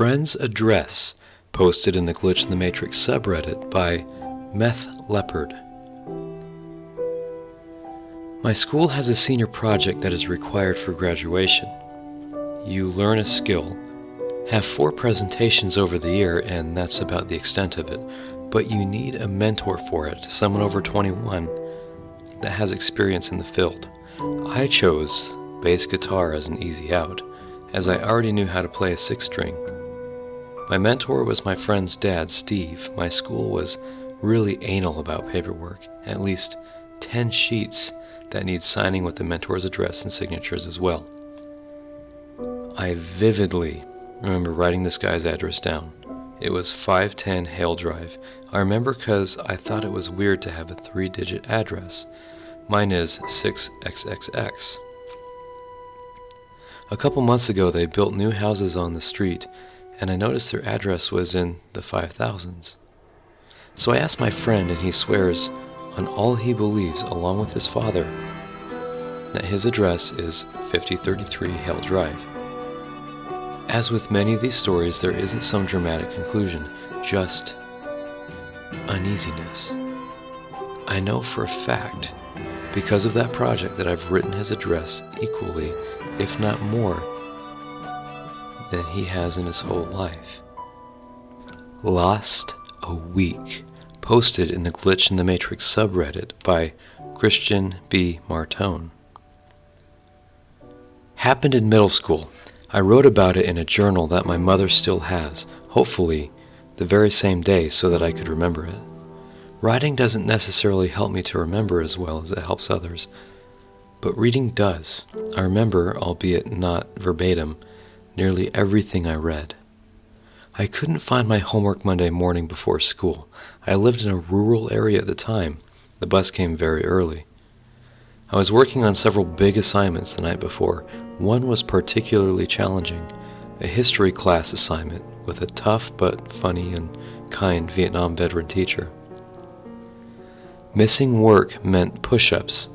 friend's address posted in the Glitch in the Matrix subreddit by Meth Leopard. My school has a senior project that is required for graduation. You learn a skill, have 4 presentations over the year, and that's about the extent of it, but you need a mentor for it, someone over 21 that has experience in the field. I chose bass guitar as an easy out, as I already knew how to play a 6-string. My mentor was my friend's dad, Steve. My school was really anal about paperwork, at least 10 sheets that need signing with the mentor's address and signatures as well. I vividly remember writing this guy's address down. It was 510 Hale Drive. I remember because I thought it was weird to have a 3-digit address. Mine is 6XXX. A couple months ago they built new houses on the street, and I noticed their address was in the 5000s. So I asked my friend, and he swears on all he believes, along with his father, that his address is 5033 Hale Drive. As with many of these stories, there isn't some dramatic conclusion, just uneasiness. I know for a fact, because of that project, that I've written his address equally, if not more, than he has in his whole life. Lost a Week, posted in the Glitch in the Matrix subreddit by Christian B. Martone. Happened in middle school. I wrote about it in a journal that my mother still has, hopefully the very same day, so that I could remember it. Writing doesn't necessarily help me to remember as well as it helps others, but reading does. I remember, albeit not verbatim, nearly everything I read. I couldn't find my homework Monday morning before school. I lived in a rural area at the time. The bus came very early. I was working on several big assignments the night before. One was particularly challenging, a history class assignment with a tough but funny and kind Vietnam veteran teacher. Missing work meant push-ups.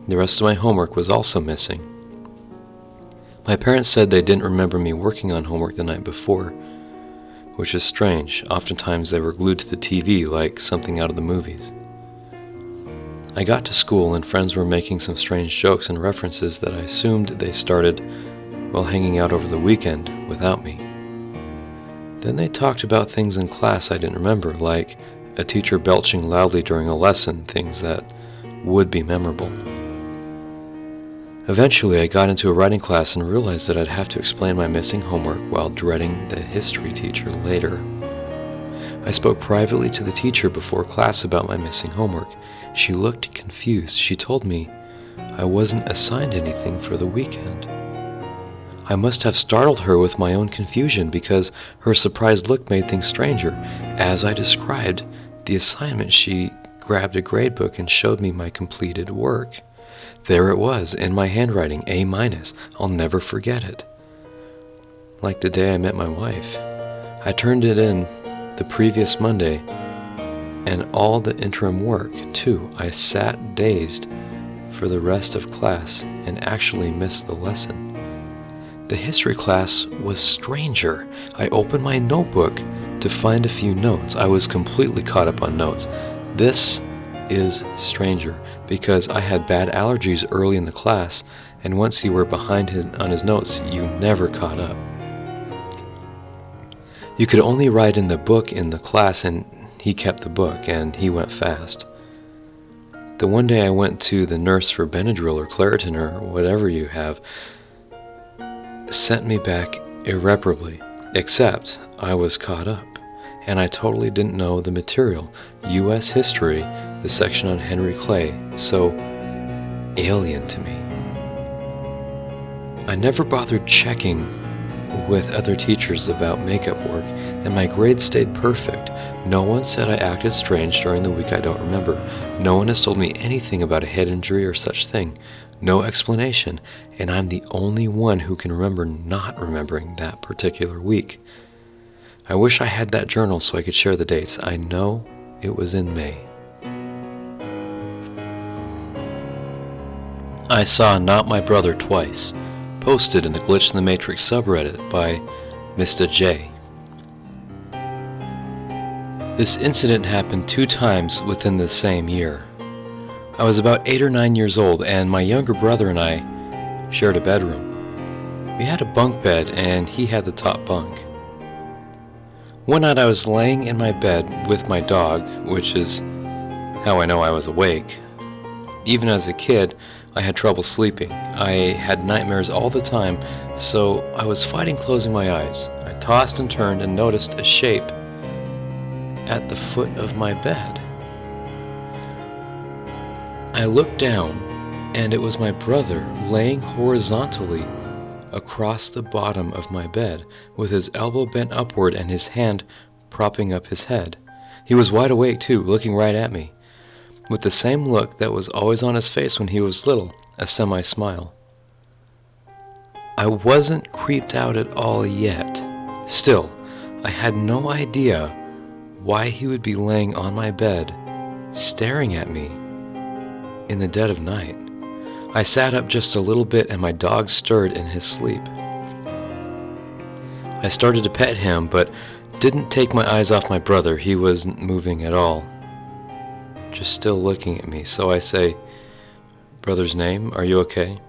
The rest of my homework was also missing. My parents said they didn't remember me working on homework the night before, which is strange. Oftentimes they were glued to the TV like something out of the movies. I got to school and friends were making some strange jokes and references that I assumed they started while hanging out over the weekend without me. Then they talked about things in class I didn't remember, like a teacher belching loudly during a lesson, things that would be memorable. Eventually, I got into a writing class and realized that I'd have to explain my missing homework while dreading the history teacher later. I spoke privately to the teacher before class about my missing homework. She looked confused. She told me I wasn't assigned anything for the weekend. I must have startled her with my own confusion, because her surprised look made things stranger. As I described the assignment, she grabbed a gradebook and showed me my completed work. There it was, in my handwriting, A-. I'll never forget it. Like the day I met my wife. I turned it in the previous Monday, and all the interim work, too. I sat dazed for the rest of class and actually missed the lesson. The history class was stranger. I opened my notebook to find a few notes. I was completely caught up on notes. This is stranger, because I had bad allergies early in the class, and once you were behind on his notes, you never caught up. You could only write in the book in the class, and he kept the book, and he went fast. The one day I went to the nurse for Benadryl or Claritin or whatever you have, sent me back irreparably, except I was caught up, and I totally didn't know the material. U.S. history, the section on Henry Clay, so alien to me. I never bothered checking with other teachers about makeup work, and my grades stayed perfect. No one said I acted strange during the week I don't remember. No one has told me anything about a head injury or such thing. No explanation, and I'm the only one who can remember not remembering that particular week. I wish I had that journal so I could share the dates. I know it was in May. I saw Not My Brother twice, posted in the Glitch in the Matrix subreddit by Mr. J. This incident happened 2 times within the same year. I was about 8 or 9 years old, and my younger brother and I shared a bedroom. We had a bunk bed, and he had the top bunk. One night I was laying in my bed with my dog, which is how I know I was awake. Even as a kid, I had trouble sleeping. I had nightmares all the time, so I was fighting closing my eyes. I tossed and turned and noticed a shape at the foot of my bed. I looked down, and it was my brother laying horizontally across the bottom of my bed, with his elbow bent upward and his hand propping up his head. He was wide awake too, looking right at me, with the same look that was always on his face when he was little, a semi-smile. I wasn't creeped out at all yet. Still, I had no idea why he would be laying on my bed, staring at me in the dead of night. I sat up just a little bit and my dog stirred in his sleep. I started to pet him, but didn't take my eyes off my brother. He wasn't moving at all, just still looking at me. So I say, "Brother's name, are you okay?"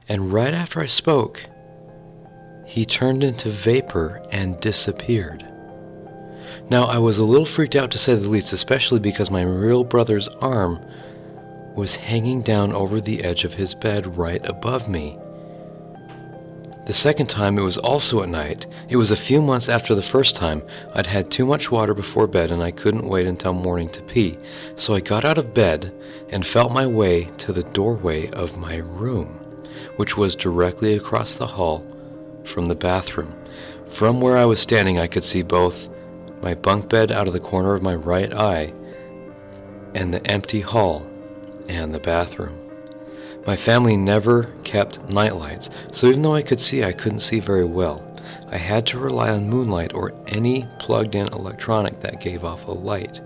And right after I spoke, he turned into vapor and disappeared. Now, I was a little freaked out to say the least, especially because my real brother's arm was hanging down over the edge of his bed right above me. The second time, it was also at night. It was a few months after the first time. I'd had too much water before bed and I couldn't wait until morning to pee. So I got out of bed and felt my way to the doorway of my room, which was directly across the hall from the bathroom. From where I was standing, I could see both my bunk bed out of the corner of my right eye and the empty hall and the bathroom. My family never kept nightlights, so even though I could see, I couldn't see very well. I had to rely on moonlight or any plugged-in electronic that gave off a light.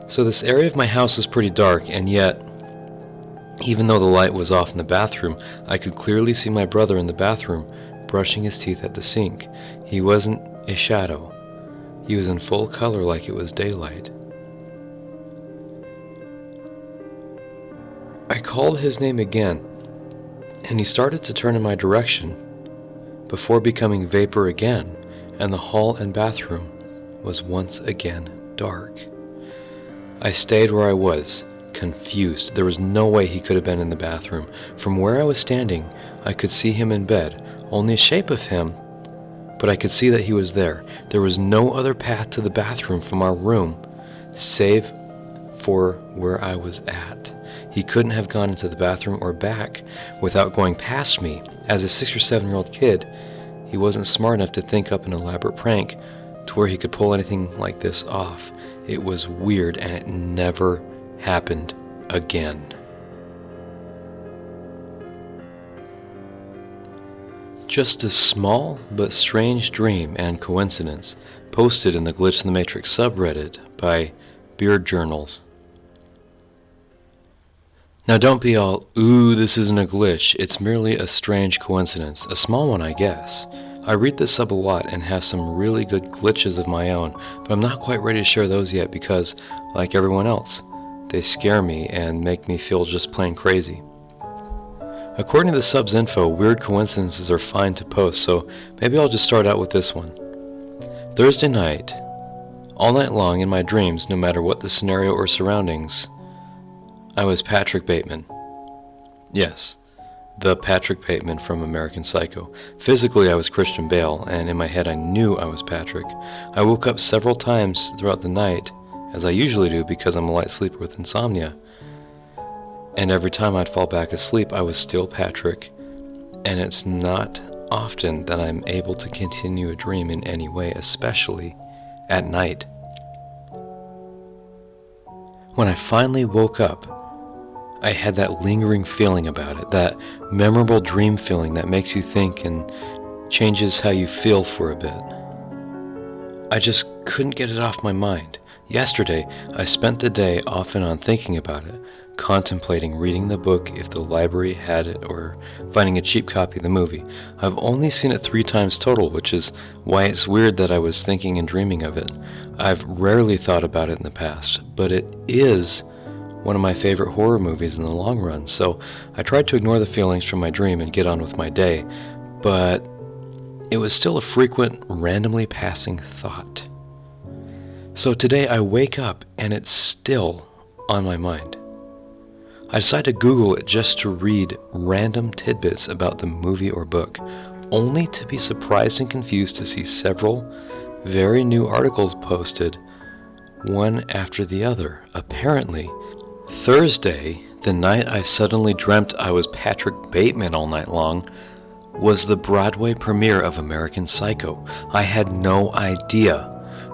So this area of my house was pretty dark, and yet, even though the light was off in the bathroom, I could clearly see my brother in the bathroom brushing his teeth at the sink. He wasn't a shadow. He was in full color like it was daylight. I called his name again, and he started to turn in my direction before becoming vapor again, and the hall and bathroom was once again dark. I stayed where I was, confused. There was no way he could have been in the bathroom. From where I was standing, I could see him in bed, only a shape of him, but I could see that he was there. There was no other path to the bathroom from our room, save for where I was at. He couldn't have gone into the bathroom or back without going past me. As a 6 or 7-year-old kid, he wasn't smart enough to think up an elaborate prank to where he could pull anything like this off. It was weird, and it never happened again. Just a small but strange dream and coincidence, posted in the Glitch in the Matrix subreddit by Beard Journals. Now don't be all, ooh, this isn't a glitch. It's merely a strange coincidence. A small one, I guess. I read this sub a lot and have some really good glitches of my own, but I'm not quite ready to share those yet because, like everyone else, they scare me and make me feel just plain crazy. According to the sub's info, weird coincidences are fine to post, so maybe I'll just start out with this one. Thursday night, all night long in my dreams, no matter what the scenario or surroundings, I was Patrick Bateman. Yes, the Patrick Bateman from American Psycho. Physically, I was Christian Bale, and in my head I knew I was Patrick. I woke up several times throughout the night, as I usually do because I'm a light sleeper with insomnia. And every time I'd fall back asleep, I was still Patrick. And it's not often that I'm able to continue a dream in any way, especially at night. When I finally woke up, I had that lingering feeling about it, that memorable dream feeling that makes you think and changes how you feel for a bit. I just couldn't get it off my mind. Yesterday, I spent the day off and on thinking about it, contemplating reading the book if the library had it or finding a cheap copy of the movie. I've only seen it 3 times total, which is why it's weird that I was thinking and dreaming of it. I've rarely thought about it in the past, but it is one of my favorite horror movies in the long run, so I tried to ignore the feelings from my dream and get on with my day, but it was still a frequent, randomly passing thought. So today I wake up and it's still on my mind. I decide to Google it just to read random tidbits about the movie or book, only to be surprised and confused to see several very new articles posted, one after the other. Apparently, Thursday, the night I suddenly dreamt I was Patrick Bateman all night long, was the Broadway premiere of American Psycho. I had no idea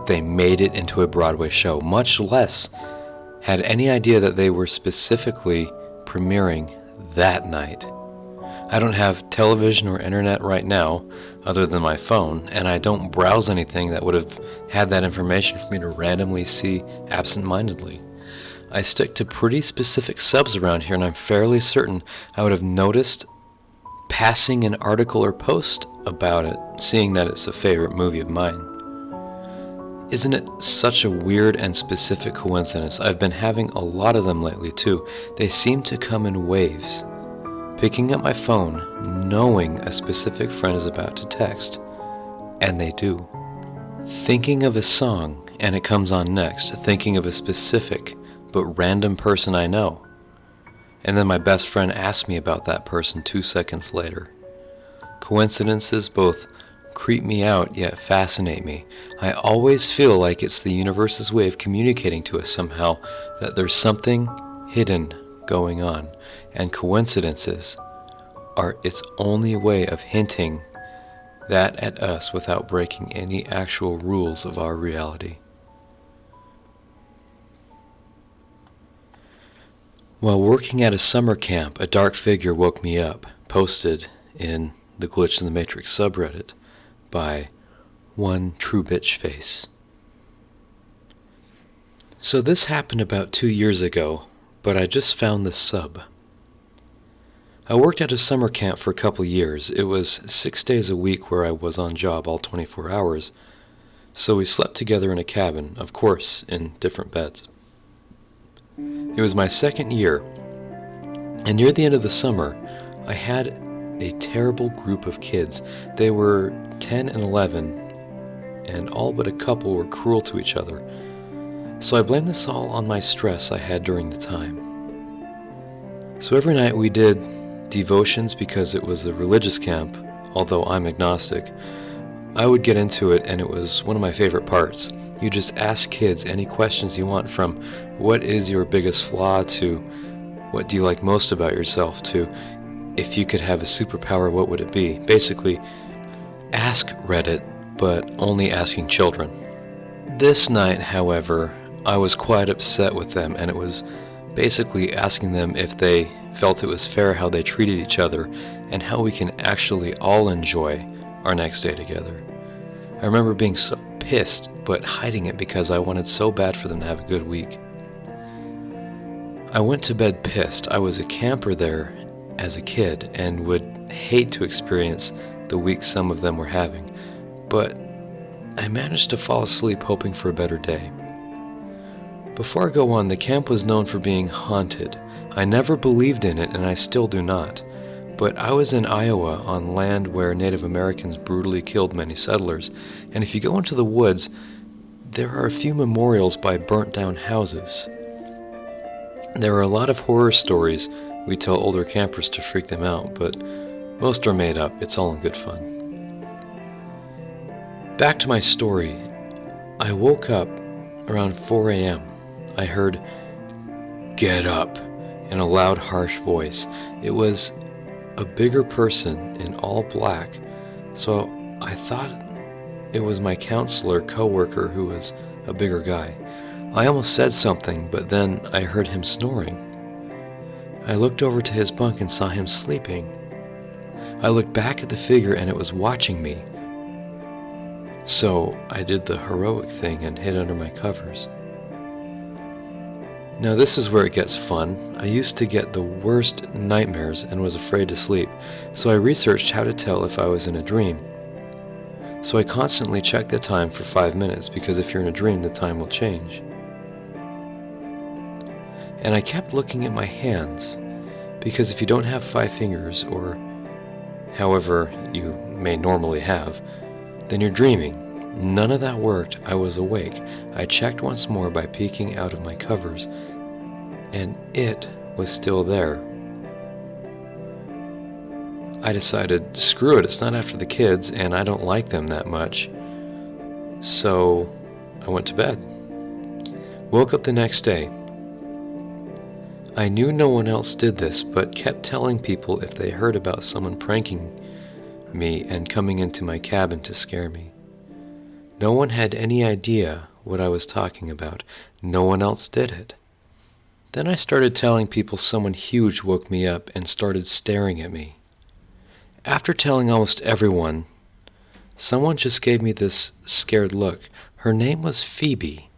they made it into a Broadway show, much less had any idea that they were specifically premiering that night. I don't have television or internet right now other than my phone, and I don't browse anything that would have had that information for me to randomly see absent-mindedly. I stick to pretty specific subs around here, and I'm fairly certain I would have noticed passing an article or post about it, seeing that it's a favorite movie of mine. Isn't it such a weird and specific coincidence? I've been having a lot of them lately too. They seem to come in waves. Picking up my phone, knowing a specific friend is about to text, and they do. Thinking of a song, and it comes on next. Thinking of a specific but random person I know, and then my best friend asks me about that person 2 seconds later. Coincidences both creep me out yet fascinate me. I always feel like it's the universe's way of communicating to us somehow that there's something hidden going on, and coincidences are its only way of hinting that at us without breaking any actual rules of our reality. While working at a summer camp, a dark figure woke me up, posted in the Glitch in the Matrix subreddit by One True Bitch Face. So this happened about 2 years ago, but I just found this sub. I worked at a summer camp for a couple years. It was 6 days a week where I was on job all 24 hours, so we slept together in a cabin, of course, in different beds. It was my second year, and near the end of the summer, I had a terrible group of kids. They were 10 and 11, and all but a couple were cruel to each other. So I blamed this all on my stress I had during the time. So every night we did devotions because it was a religious camp, although I'm agnostic. I would get into it, and it was one of my favorite parts. You just ask kids any questions you want, from what is your biggest flaw to what do you like most about yourself to if you could have a superpower, what would it be? Basically, ask Reddit, but only asking children. This night, however, I was quite upset with them, and it was basically asking them if they felt it was fair how they treated each other and how we can actually all enjoy our next day together. I remember being so pissed, but hiding it because I wanted so bad for them to have a good week. I went to bed pissed. I was a camper there as a kid and would hate to experience the week some of them were having, but I managed to fall asleep hoping for a better day. Before I go on, the camp was known for being haunted. I never believed in it, and I still do not. But I was in Iowa on land where Native Americans brutally killed many settlers, and if you go into the woods, there are a few memorials by burnt-down houses. There are a lot of horror stories we tell older campers to freak them out, but most are made up. It's all in good fun. Back to my story. I woke up around 4 a.m. I heard, "Get up," in a loud, harsh voice. It was a bigger person in all black, so I thought it was my counselor co-worker who was a bigger guy. I almost said something, but then I heard him snoring. I looked over to his bunk and saw him sleeping. I looked back at the figure and it was watching me. So I did the heroic thing and hid under my covers. Now this is where it gets fun. I used to get the worst nightmares and was afraid to sleep, so I researched how to tell if I was in a dream. So I constantly checked the time for 5 minutes, because if you're in a dream, the time will change. And I kept looking at my hands, because if you don't have 5 fingers, or however you may normally have, then you're dreaming. None of that worked. I was awake. I checked once more by peeking out of my covers, and it was still there. I decided, screw it, it's not after the kids, and I don't like them that much. So I went to bed. Woke up the next day. I knew no one else did this, but kept telling people if they heard about someone pranking me and coming into my cabin to scare me. No one had any idea what I was talking about. No one else did it. Then I started telling people someone huge woke me up and started staring at me. After telling almost everyone, someone just gave me this scared look. Her name was Phoebe.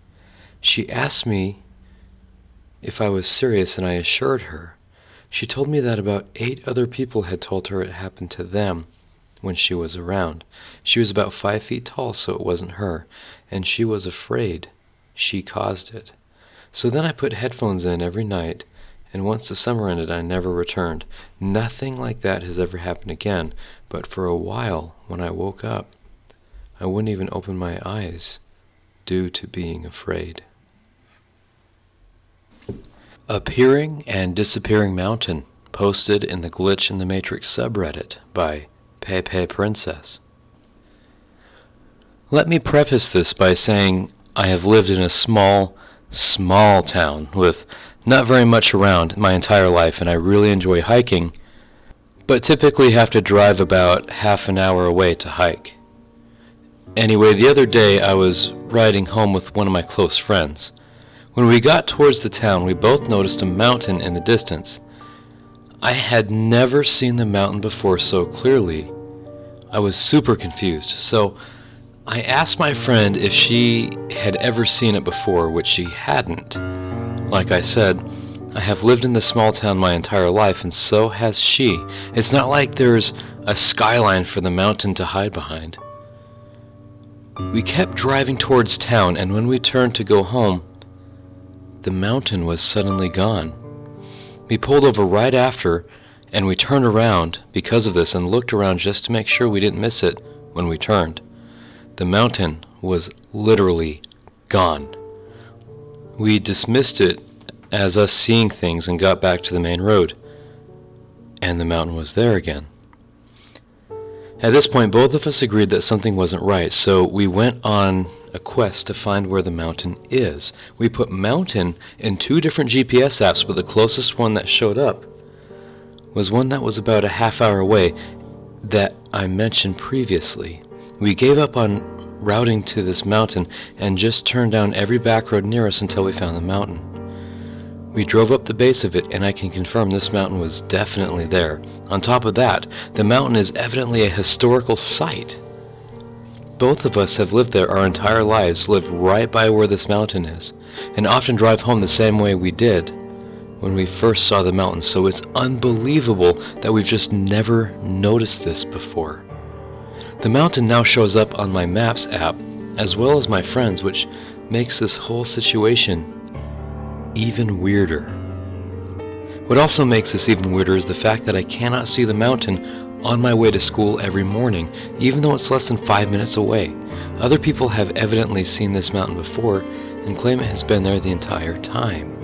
She asked me if I was serious, and I assured her. She told me that about 8 other people had told her it happened to them when she was around. She was about 5 feet tall, so it wasn't her, and she was afraid she caused it. So then I put headphones in every night, and once the summer ended, I never returned. Nothing like that has ever happened again, but for a while, when I woke up, I wouldn't even open my eyes due to being afraid. Appearing and Disappearing Mountain, posted in the Glitch in the Matrix subreddit by Pepe Princess. Let me preface this by saying I have lived in a small town with not very much around my entire life, and I really enjoy hiking, but typically have to drive about half an hour away to hike. Anyway, the other day I was riding home with one of my close friends. When we got towards the town, we both noticed a mountain in the distance. I had never seen the mountain before so clearly. I was super confused, so I asked my friend if she had ever seen it before, which she hadn't. Like I said, I have lived in this small town my entire life, and so has she. It's not like there's a skyline for the mountain to hide behind. We kept driving towards town, and when we turned to go home, the mountain was suddenly gone. We pulled over right after, and we turned around because of this and looked around just to make sure we didn't miss it when we turned. The mountain was literally gone. We dismissed it as us seeing things and got back to the main road, and the mountain was there again. At this point, both of us agreed that something wasn't right, so we went on a quest to find where the mountain is. We put mountain in 2 different GPS apps, but the closest one that showed up was one that was about a half hour away that I mentioned previously. We gave up on routing to this mountain and just turned down every back road near us until we found the mountain. We drove up the base of it, and I can confirm this mountain was definitely there. On top of that, the mountain is evidently a historical site. Both of us have lived there our entire lives, lived right by where this mountain is, and often drive home the same way we did when we first saw the mountain, so it's unbelievable that we've just never noticed this before. The mountain now shows up on my Maps app, as well as my friends, which makes this whole situation even weirder. What also makes this even weirder is the fact that I cannot see the mountain on my way to school every morning, even though it's less than 5 minutes away. Other people have evidently seen this mountain before and claim it has been there the entire time.